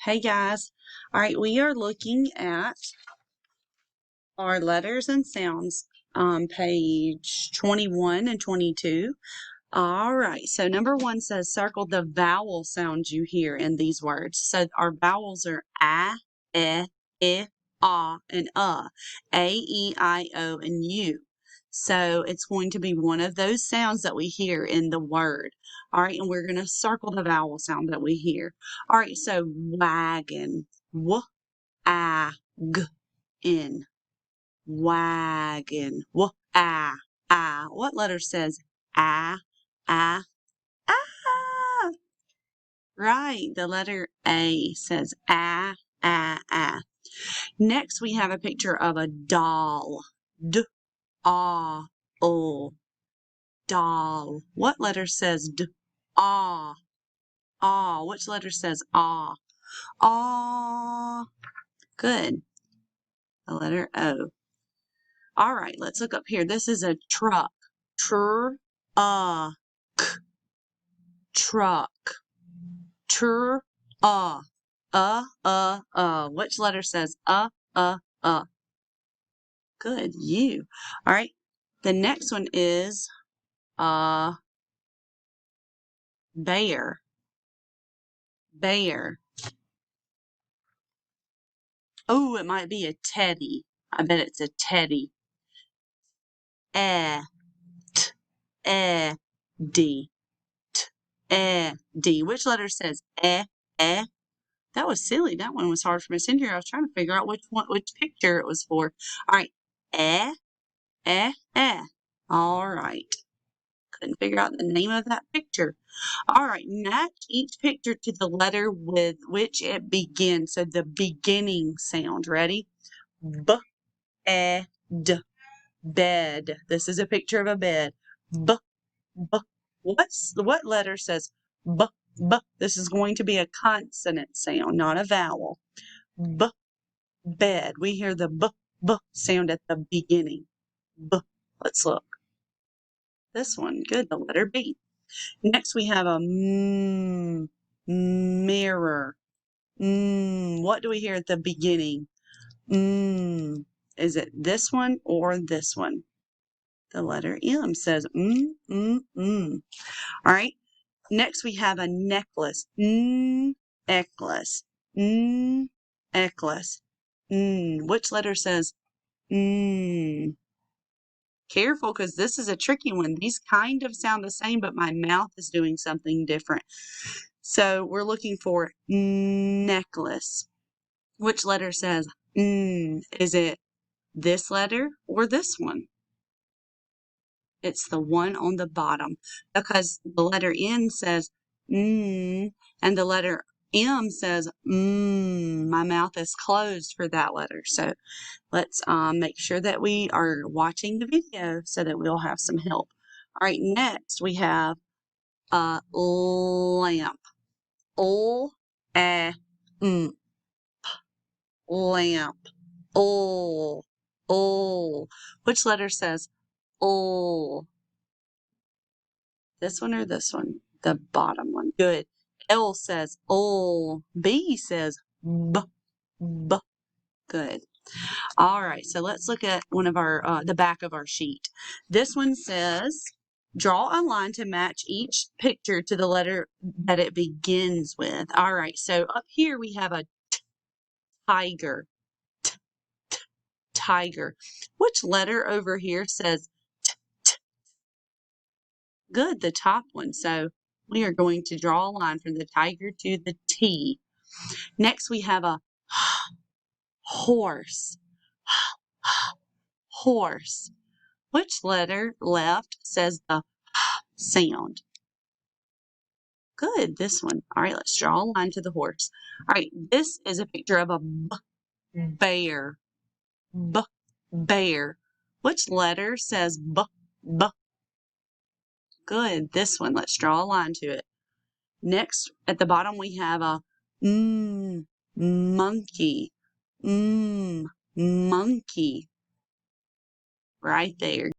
Hey guys. All right, we are looking at our letters and sounds on page 21 and 22. All right, so number 1 says circle the vowel sounds you hear in these words. So our vowels are a, I, and A, E, I, O, and U. So it's going to be one of those sounds that we hear in the word. All right, and we're going to circle the vowel sound that we hear. All right, so wagon, w, a, g, n, wagon, w, a, a. What letter says a, a? Ah, right. The letter A says ah, ah, ah. Next, we have a picture of a doll. D, ah, o, doll. What letter says d? Ah, ah. Which letter says ah? Ah. Good. The letter O. All right, let's look up here. This is a truck. Tr, k, truck. Tr, Which letter says Good, U. All right. The next one is bear. Bear. Oh, it might be a teddy. I bet it's a teddy. T, D, D. Which letter says eh? That was silly. That one was hard for Miss India. I was trying to figure out which picture it was for. All right. All right. Couldn't figure out the name of that picture. All right. Match each picture to the letter with which it begins. So the beginning sound. Ready? B, E, D. Bed. This is a picture of a bed. B, B. What letter says B, B? This is going to be a consonant sound, not a vowel. B, bed. We hear the B, B sound at the beginning. B. Let's look. This one. Good. The letter B. Next, we have a mirror. What do we hear at the beginning? Is it this one or this one? The letter M says All right. Next, we have a necklace. Necklace. Necklace. Which letter says Careful, because this is a tricky one. These kind of sound the same, but my mouth is doing something different. So we're looking for necklace. Which letter says Is it this letter or this one? It's the one on the bottom, because the letter N says and the letter M says My mouth is closed for that letter. So let's make sure that we are watching the video so that we'll have some help. All right, next we have a lamp. Lamp. Which letter says This one or this one? The bottom one. Good. L says B says B. Good. All right, so let's look at one of our the back of our sheet. This one says, draw a line to match each picture to the letter that it begins with. All right, so up here we have a tiger. Tiger. Which letter over here says Good, the top one. So we are going to draw a line from the tiger to the T. Next, we have a horse. Horse. Which letter left says the sound? Good, this one. All right, let's draw a line to the horse. All right, this is a picture of a bear. Bear. Which letter says B? Good, this one. Let's draw a line to it. Next, at the bottom, we have a monkey. Monkey. Right there.